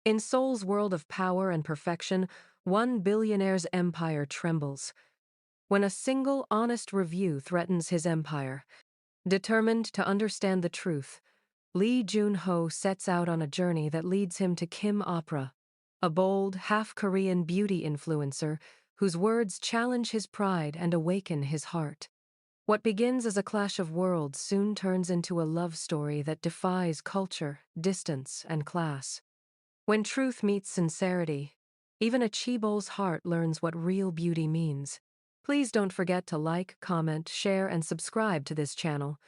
In Seoul's world of power and perfection, one billionaire's empire trembles. When a single honest review threatens his empire, determined to understand the truth, Lee Junho sets out on a journey that leads him to Kim Opera, a bold, half-Korean beauty influencer whose words challenge his pride and awaken his heart. What begins as a clash of worlds soon turns into a love story that defies culture, distance, and class. When truth meets sincerity, even a Chibol's heart learns what real beauty means. Please don't forget to like, comment, share, and subscribe to this channel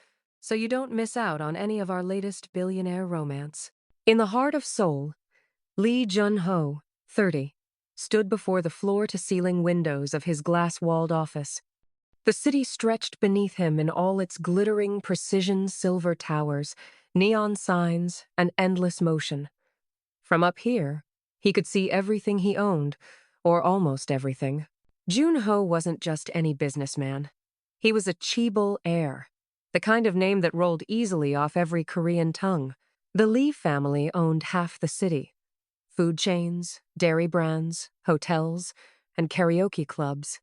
so you don't miss out on any of our latest billionaire romance. In the heart of Seoul, Lee Junho, 30, stood before the floor-to-ceiling windows of his glass-walled office. The city stretched beneath him in all its glittering precision silver towers, neon signs, and endless motion. From up here, he could see everything he owned, or almost everything. Junho wasn't just any businessman. He was a Chibol heir, the kind of name that rolled easily off every Korean tongue. The Lee family owned half the city. Food chains, dairy brands, hotels, and karaoke clubs.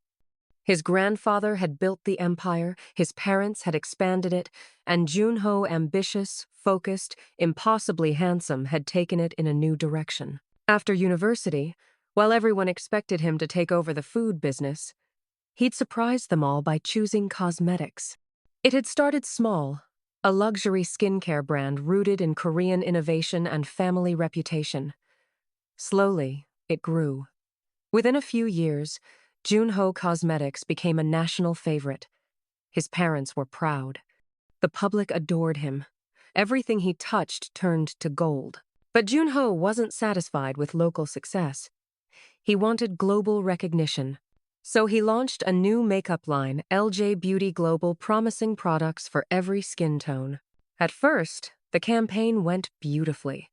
His grandfather had built the empire, his parents had expanded it, and Junho, ambitious, focused, impossibly handsome, had taken it in a new direction. After university, while everyone expected him to take over the food business, he'd surprised them all by choosing cosmetics. It had started small, a luxury skincare brand rooted in Korean innovation and family reputation. Slowly, it grew. Within a few years, Junho Cosmetics became a national favorite. His parents were proud. The public adored him. Everything he touched turned to gold. But Junho wasn't satisfied with local success. He wanted global recognition. So he launched a new makeup line, LJ Beauty Global, promising products for every skin tone. At first, the campaign went beautifully.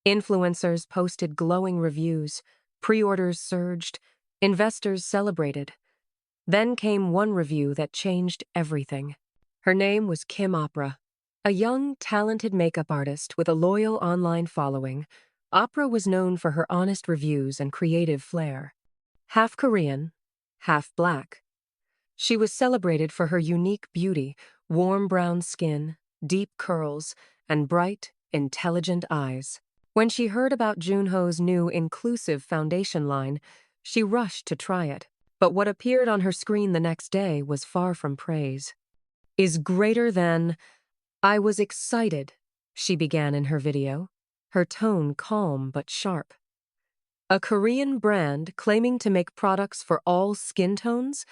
Influencers posted glowing reviews, pre-orders surged, investors celebrated. Then came one review that changed everything. Her name was Kim Opera. A young, talented makeup artist with a loyal online following, Opera was known for her honest reviews and creative flair. Half Korean, half black. She was celebrated for her unique beauty, warm brown skin, deep curls, and bright, intelligent eyes. When she heard about Junho's new inclusive foundation line, she rushed to try it. But what appeared on her screen the next day was far from praise. "Is greater than..." "I was excited," she began in her video, her tone calm but sharp. A Korean brand claiming to make products for all skin tones?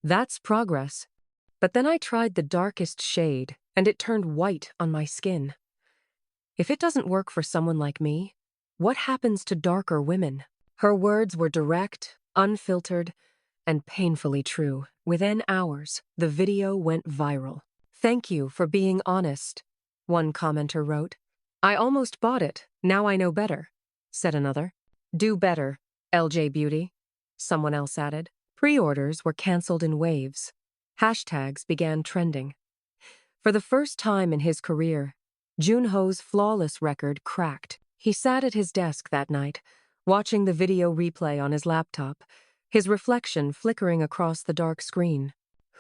That's progress. But then I tried the darkest shade, and it turned white on my skin. If it doesn't work for someone like me, what happens to darker women? Her words were direct, unfiltered, and painfully true. Within hours, the video went viral. "Thank you for being honest," one commenter wrote. "I almost bought it, now I know better," said another. "Do better, LJ Beauty," someone else added. Pre-orders were canceled in waves. Hashtags began trending. For the first time in his career, Junho's flawless record cracked. He sat at his desk that night, watching the video replay on his laptop, his reflection flickering across the dark screen.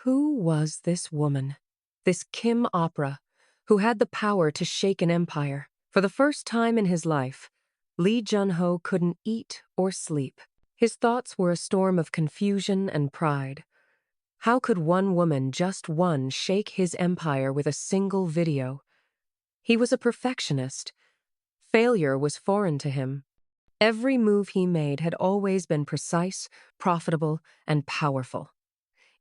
Who was this woman? This Kim Opera, who had the power to shake an empire. For the first time in his life, Lee Junho couldn't eat or sleep. His thoughts were a storm of confusion and pride. How could one woman, just one, shake his empire with a single video? He was a perfectionist. Failure was foreign to him. Every move he made had always been precise, profitable, and powerful.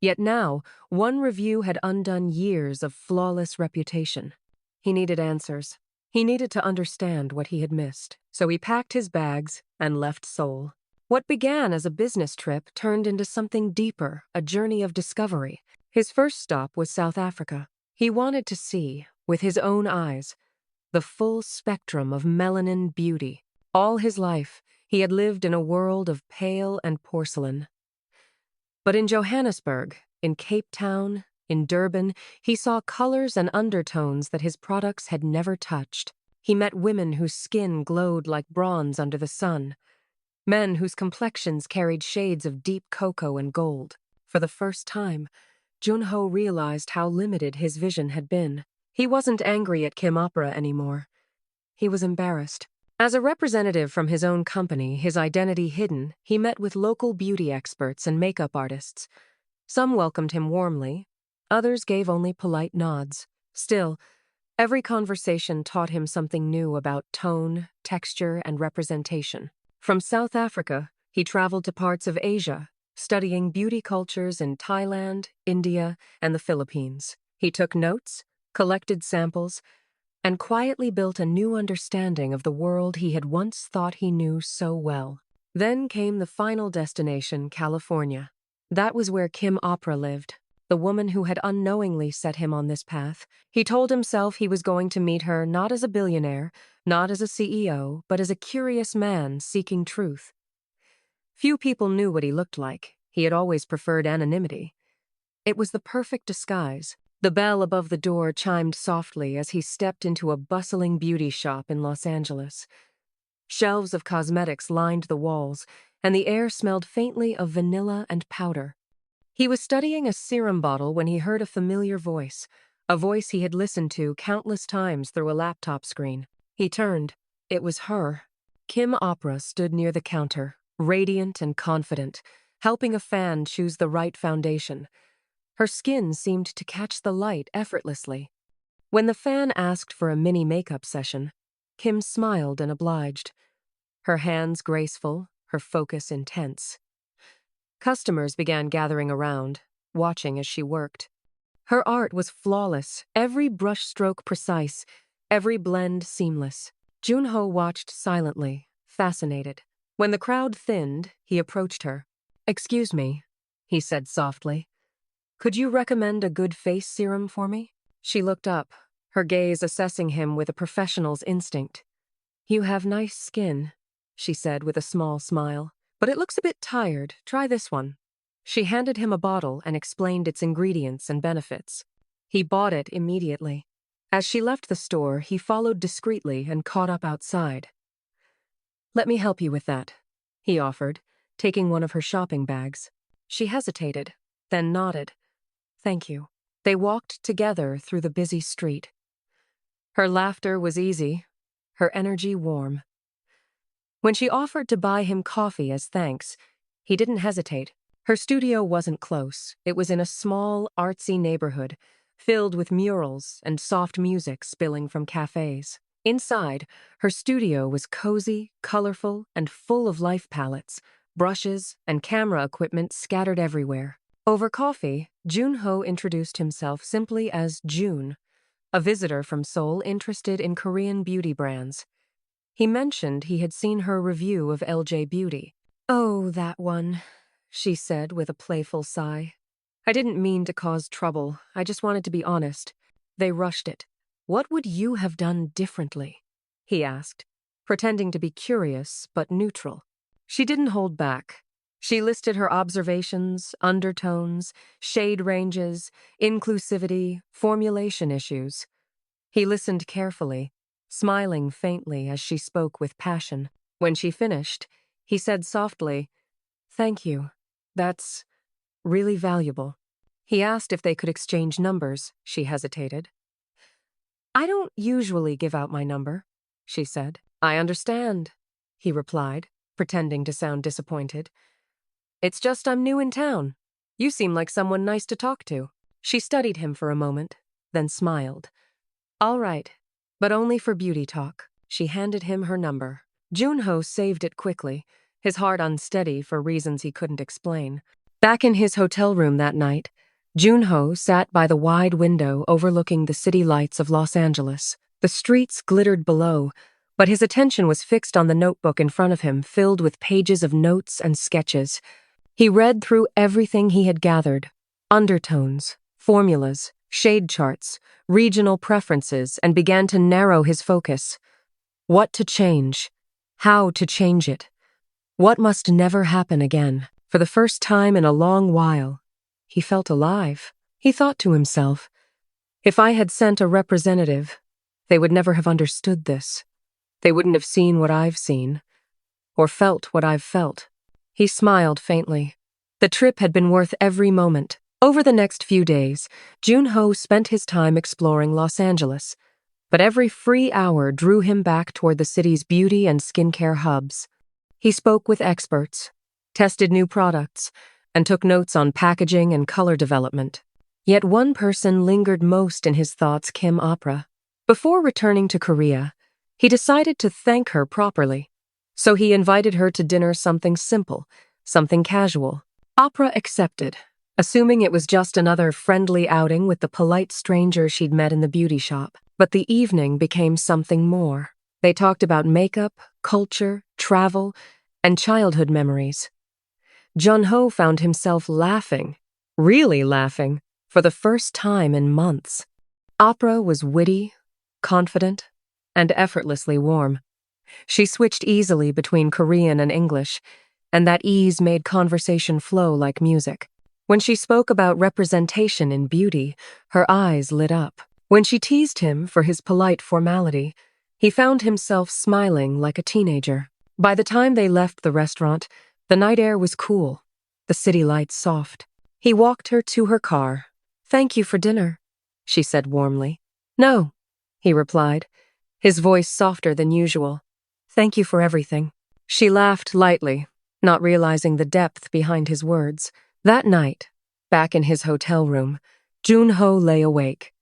Yet now, one review had undone years of flawless reputation. He needed answers. He needed to understand what he had missed. So he packed his bags and left Seoul. What began as a business trip turned into something deeper, a journey of discovery. His first stop was South Africa. He wanted to see, with his own eyes, the full spectrum of melanin beauty. All his life, he had lived in a world of pale and porcelain. But in Johannesburg, in Cape Town, in Durban, he saw colors and undertones that his products had never touched. He met women whose skin glowed like bronze under the sun, men whose complexions carried shades of deep cocoa and gold. For the first time, Junho realized how limited his vision had been. He wasn't angry at Kim Opera anymore. He was embarrassed. As a representative from his own company, his identity hidden, he met with local beauty experts and makeup artists. Some welcomed him warmly, others gave only polite nods. Still, every conversation taught him something new about tone, texture, and representation. From South Africa, he traveled to parts of Asia, studying beauty cultures in Thailand, India, and the Philippines. He took notes, collected samples, and quietly built a new understanding of the world he had once thought he knew so well. Then came the final destination, California. That was where Kim Opera lived, the woman who had unknowingly set him on this path. He told himself he was going to meet her not as a billionaire, not as a CEO, but as a curious man seeking truth. Few people knew what he looked like. He had always preferred anonymity. It was the perfect disguise. The bell above the door chimed softly as he stepped into a bustling beauty shop in Los Angeles. Shelves of cosmetics lined the walls, and the air smelled faintly of vanilla and powder. He was studying a serum bottle when he heard a familiar voice, a voice he had listened to countless times through a laptop screen. He turned. It was her. Kim Opera stood near the counter, radiant and confident, helping a fan choose the right foundation. Her skin seemed to catch the light effortlessly. When the fan asked for a mini makeup session, Kim smiled and obliged. Her hands graceful, her focus intense. Customers began gathering around, watching as she worked. Her art was flawless, every brushstroke precise, every blend seamless. Junho watched silently, fascinated. When the crowd thinned, he approached her. "Excuse me," he said softly. "Could you recommend a good face serum for me?" She looked up, her gaze assessing him with a professional's instinct. "You have nice skin," she said with a small smile, "but it looks a bit tired. Try this one." She handed him a bottle and explained its ingredients and benefits. He bought it immediately. As she left the store, he followed discreetly and caught up outside. "Let me help you with that," he offered, taking one of her shopping bags. She hesitated, then nodded. "Thank you." They walked together through the busy street. Her laughter was easy, her energy warm. When she offered to buy him coffee as thanks, he didn't hesitate. Her studio wasn't close. It was in a small, artsy neighborhood, filled with murals and soft music spilling from cafes. Inside, her studio was cozy, colorful, and full of life palettes, brushes, and camera equipment scattered everywhere. Over coffee, Junho introduced himself simply as June, a visitor from Seoul interested in Korean beauty brands. He mentioned he had seen her review of LJ Beauty. "Oh, that one," she said with a playful sigh. "I didn't mean to cause trouble. I just wanted to be honest. They rushed it." "What would you have done differently?" he asked, pretending to be curious but neutral. She didn't hold back. She listed her observations, undertones, shade ranges, inclusivity, formulation issues. He listened carefully, smiling faintly as she spoke with passion. When she finished, he said softly, "Thank you. That's really valuable." He asked if they could exchange numbers. She hesitated. "I don't usually give out my number," she said. "I understand," he replied, pretending to sound disappointed. "It's just I'm new in town. You seem like someone nice to talk to." She studied him for a moment, then smiled. "All right, but only for beauty talk." She handed him her number. Junho saved it quickly, his heart unsteady for reasons he couldn't explain. Back in his hotel room that night, Junho sat by the wide window overlooking the city lights of Los Angeles. The streets glittered below, but his attention was fixed on the notebook in front of him, filled with pages of notes and sketches. He read through everything he had gathered: undertones, formulas, shade charts, regional preferences, and began to narrow his focus. What to change? How to change it? What must never happen again? For the first time in a long while, he felt alive. He thought to himself, "If I had sent a representative, They would never have understood this. They wouldn't have seen what I've seen, or felt what I've felt. He smiled faintly. The trip had been worth every moment. Over the next few days, Junho spent his time exploring Los Angeles, but every free hour drew him back toward the city's beauty and skincare hubs. He spoke with experts, tested new products, and took notes on packaging and color development. Yet one person lingered most in his thoughts: Kim Opera. Before returning to Korea, he decided to thank her properly. So he invited her to dinner, something simple, something casual. Opera accepted, assuming it was just another friendly outing with the polite stranger she'd met in the beauty shop. But the evening became something more. They talked about makeup, culture, travel, and childhood memories. Junho found himself laughing, really laughing, for the first time in months. Opera was witty, confident, and effortlessly warm. She switched easily between Korean and English, and that ease made conversation flow like music. When she spoke about representation in beauty, her eyes lit up. When she teased him for his polite formality, he found himself smiling like a teenager. By the time they left the restaurant, the night air was cool, the city lights soft. He walked her to her car. "Thank you for dinner," she said warmly. "No," he replied, his voice softer than usual. "Thank you for everything." She laughed lightly, not realizing the depth behind his words. That night, back in his hotel room, Junho lay awake.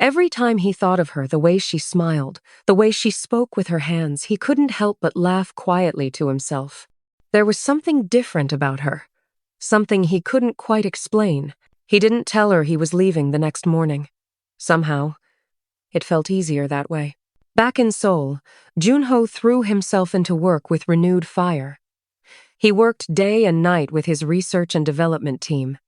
Every time he thought of her, the way she smiled, the way she spoke with her hands, he couldn't help but laugh quietly to himself. There was something different about her, something he couldn't quite explain. He didn't tell her he was leaving the next morning. Somehow, it felt easier that way. Back in Seoul, Junho threw himself into work with renewed fire. He worked day and night with his research and development team.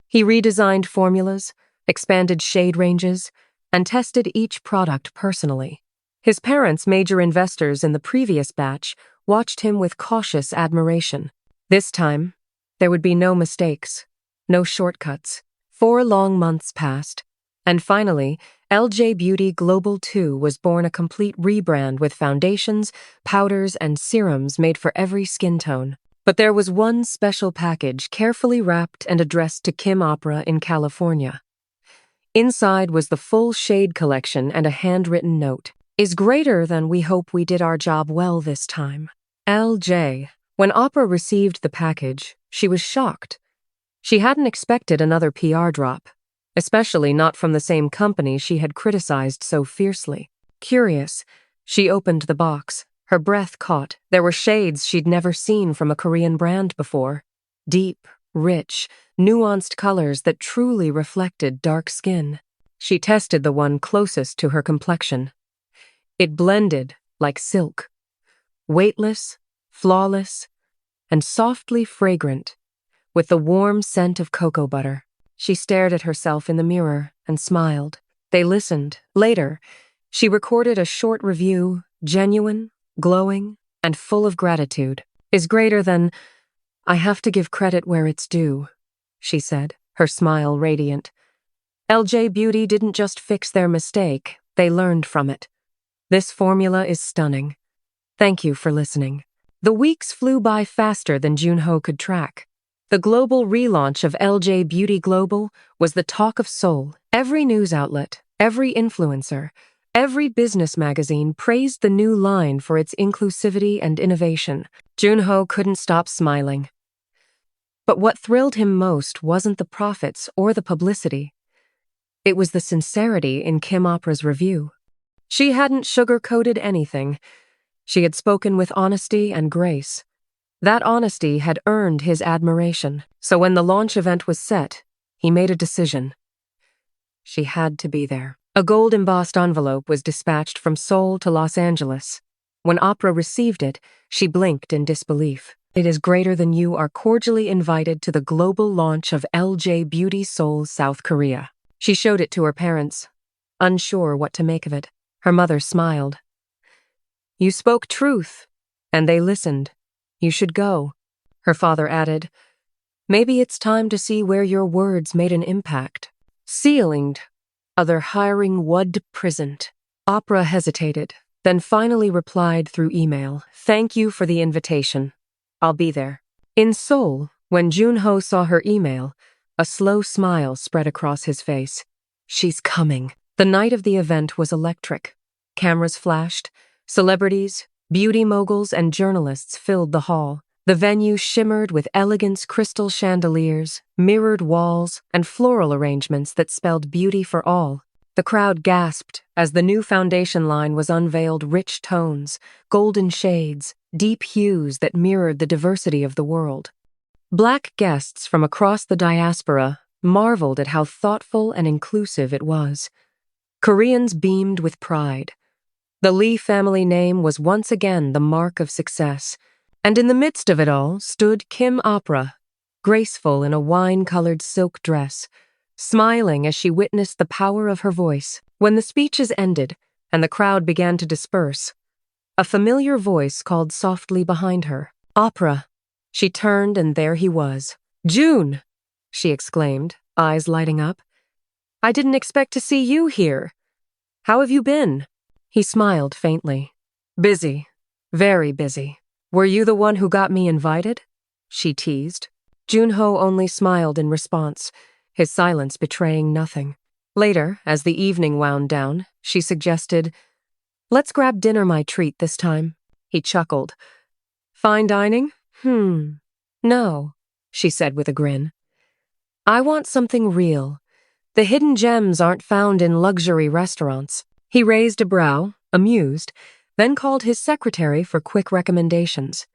He redesigned formulas, expanded shade ranges, and tested each product personally. His parents, major investors in the previous batch, watched him with cautious admiration. This time, there would be no mistakes, no shortcuts. 4 long months passed, and finally, LJ Beauty Global 2 was born, a complete rebrand with foundations, powders, and serums made for every skin tone. But there was one special package carefully wrapped and addressed to Kim Opera in California. Inside was the full shade collection and a handwritten note. "Is greater than we hope we did our job well this time. LJ." When Opera received the package, she was shocked. She hadn't expected another PR drop, especially not from the same company she had criticized so fiercely. Curious, she opened the box. Her breath caught. There were shades she'd never seen from a Korean brand before. Deep, rich, nuanced colors that truly reflected dark skin. She tested the one closest to her complexion. It blended like silk. Weightless, flawless, and softly fragrant, with the warm scent of cocoa butter. She stared at herself in the mirror and smiled. They listened. Later, she recorded a short review, genuine, glowing, and full of gratitude. "Is greater than... I have to give credit where it's due," she said, her smile radiant. LJ Beauty didn't just fix their mistake, they learned from it. "This formula is stunning. Thank you for listening." The weeks flew by faster than Junho could track. The global relaunch of LJ Beauty Global was the talk of Seoul. Every news outlet, every influencer, every business magazine praised the new line for its inclusivity and innovation. Junho couldn't stop smiling. But what thrilled him most wasn't the profits or the publicity. It was the sincerity in Kim Opera's review. She hadn't sugar-coated anything. She had spoken with honesty and grace. That honesty had earned his admiration. So when the launch event was set, he made a decision. She had to be there. A gold-embossed envelope was dispatched from Seoul to Los Angeles. When Opera received it, she blinked in disbelief. "It is greater than you are cordially invited to the global launch of LJ Beauty Seoul, South Korea." She showed it to her parents, unsure what to make of it. Her mother smiled. "You spoke truth, and they listened. You should go." Her father added, "Maybe it's time to see where your words made an impact." Sealinged, other hiring wud present. Opera hesitated, then finally replied through email, "Thank you for the invitation. I'll be there." In Seoul, when Junho saw her email, a slow smile spread across his face. She's coming. The night of the event was electric. Cameras flashed. Celebrities, beauty moguls, and journalists filled the hall. The venue shimmered with elegant crystal chandeliers, mirrored walls, and floral arrangements that spelled beauty for all. The crowd gasped as the new foundation line was unveiled, rich tones, golden shades, deep hues that mirrored the diversity of the world. Black guests from across the diaspora marveled at how thoughtful and inclusive it was. Koreans beamed with pride. The Lee family name was once again the mark of success, and in the midst of it all stood Kim Opera, graceful in a wine-colored silk dress, smiling as she witnessed the power of her voice. When the speeches ended and the crowd began to disperse, a familiar voice called softly behind her, "Opera." She turned and there he was. "June!" she exclaimed, eyes lighting up. "I didn't expect to see you here. How have you been?" He smiled faintly. "Busy. Very busy. Were you the one who got me invited?" she teased. Junho only smiled in response, his silence betraying nothing. Later, as the evening wound down, she suggested, "Let's grab dinner, my treat, this time." He chuckled. "Fine dining? No," she said with a grin. "I want something real. The hidden gems aren't found in luxury restaurants." He raised a brow, amused, then called his secretary for quick recommendations.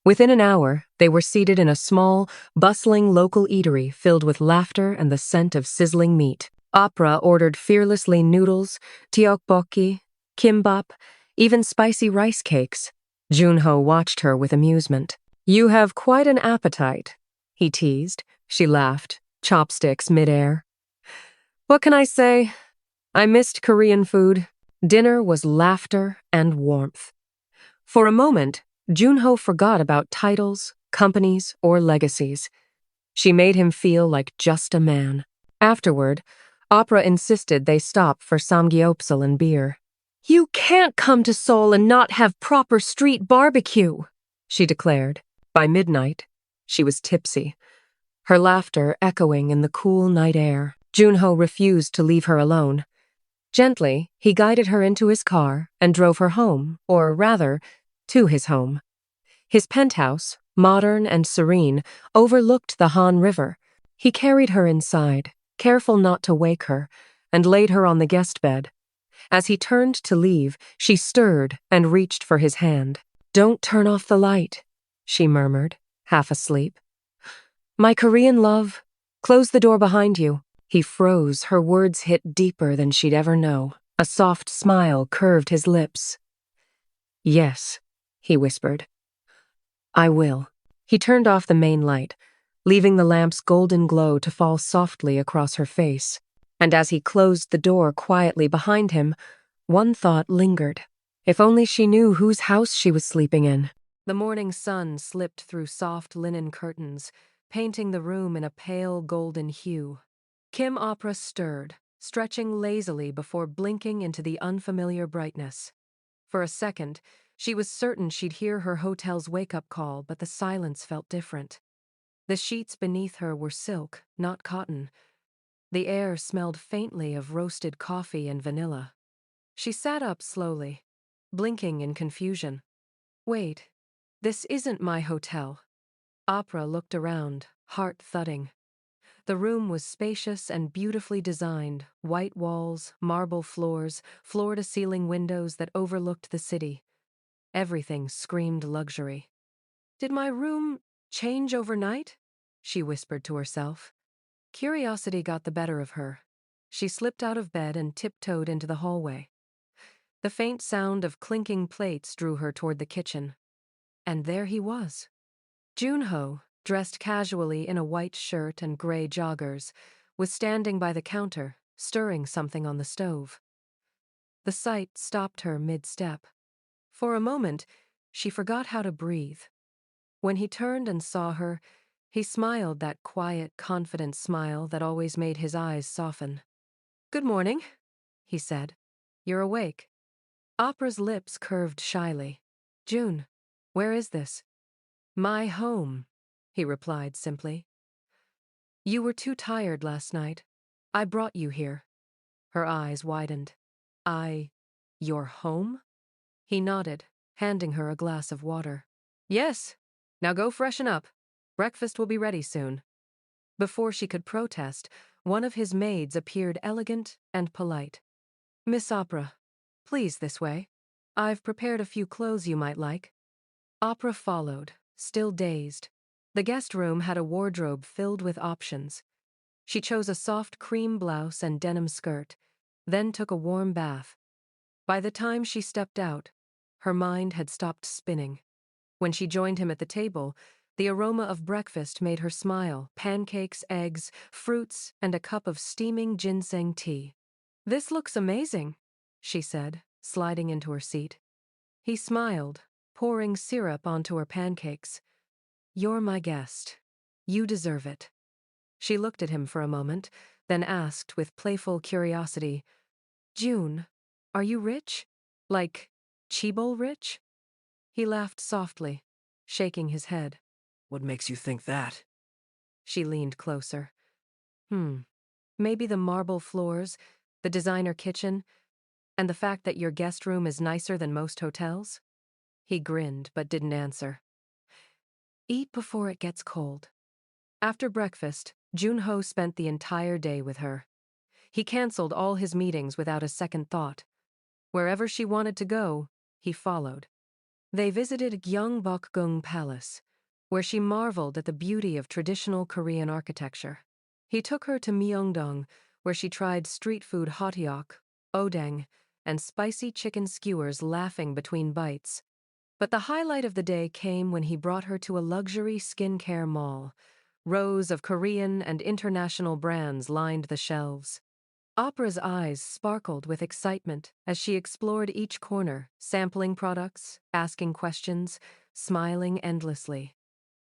Within an hour, they were seated in a small, bustling local eatery filled with laughter and the scent of sizzling meat. Opera ordered fearlessly noodles, tteokbokki, kimbap, even spicy rice cakes. Junho watched her with amusement. "You have quite an appetite," he teased. She laughed, chopsticks midair. "What can I say? I missed Korean food." Dinner was laughter and warmth. For a moment, Junho forgot about titles, companies, or legacies. She made him feel like just a man. Afterward, Opera insisted they stop for samgyeopsal and beer. "You can't come to Seoul and not have proper street barbecue," she declared. By midnight, she was tipsy, her laughter echoing in the cool night air. Junho refused to leave her alone. Gently, he guided her into his car and drove her home, or rather, to his home. His penthouse, modern and serene, overlooked the Han River. He carried her inside, careful not to wake her, and laid her on the guest bed. As he turned to leave, she stirred and reached for his hand. "Don't turn off the light," she murmured, half asleep. "My Korean love, close the door behind you." He froze, her words hit deeper than she'd ever know. A soft smile curved his lips. "Yes," he whispered. "I will." He turned off the main light, leaving the lamp's golden glow to fall softly across her face. And as he closed the door quietly behind him, one thought lingered. If only she knew whose house she was sleeping in. The morning sun slipped through soft linen curtains, painting the room in a pale golden hue. Kim Opera stirred, stretching lazily before blinking into the unfamiliar brightness. For a second, she was certain she'd hear her hotel's wake-up call, but the silence felt different. The sheets beneath her were silk, not cotton. The air smelled faintly of roasted coffee and vanilla. She sat up slowly, blinking in confusion. "Wait, this isn't my hotel." Opera looked around, heart thudding. The room was spacious and beautifully designed, white walls, marble floors, floor-to-ceiling windows that overlooked the city. Everything screamed luxury. "Did my room change overnight?" she whispered to herself. Curiosity got the better of her. She slipped out of bed and tiptoed into the hallway. The faint sound of clinking plates drew her toward the kitchen. And there he was. Junho, dressed casually in a white shirt and gray joggers, was standing by the counter, stirring something on the stove. The sight stopped her mid-step. For a moment, she forgot how to breathe. When he turned and saw her, he smiled that quiet, confident smile that always made his eyes soften. "Good morning," he said. "You're awake." Opera's lips curved shyly. June, where is this? My home, he replied simply. You were too tired last night. I brought you here. Her eyes widened. Your home? He nodded, handing her a glass of water. Yes. Now go freshen up. Breakfast will be ready soon. Before she could protest, one of his maids appeared elegant and polite. Miss Opera, please this way. I've prepared a few clothes you might like. Opera followed, still dazed. The guest room had a wardrobe filled with options. She chose a soft cream blouse and denim skirt, then took a warm bath. By the time she stepped out, her mind had stopped spinning. When she joined him at the table, the aroma of breakfast made her smile: pancakes, eggs, fruits, and a cup of steaming ginseng tea. This looks amazing, she said, sliding into her seat. He smiled, pouring syrup onto her pancakes. You're my guest. You deserve it. She looked at him for a moment, then asked with playful curiosity, June, are you rich? Like, Cheeble rich? He laughed softly, shaking his head. What makes you think that? She leaned closer. Maybe the marble floors, the designer kitchen, and the fact that your guest room is nicer than most hotels? He grinned, but didn't answer. Eat before it gets cold. After breakfast, Junho spent the entire day with her. He canceled all his meetings without a second thought. Wherever she wanted to go, he followed. They visited Gyeongbokgung Palace, where she marveled at the beauty of traditional Korean architecture. He took her to Myeongdong, where she tried street food hotteok, odeng, and spicy chicken skewers, laughing between bites. But the highlight of the day came when he brought her to a luxury skincare mall. Rows of Korean and international brands lined the shelves. Opera's eyes sparkled with excitement as she explored each corner, sampling products, asking questions, smiling endlessly.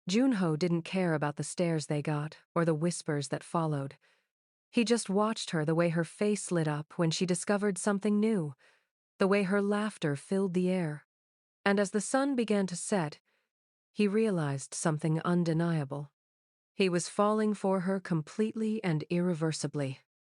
Junho didn't care about the stares they got or the whispers that followed. He just watched her, the way her face lit up when she discovered something new, the way her laughter filled the air. And as the sun began to set, he realized something undeniable. He was falling for her completely and irreversibly.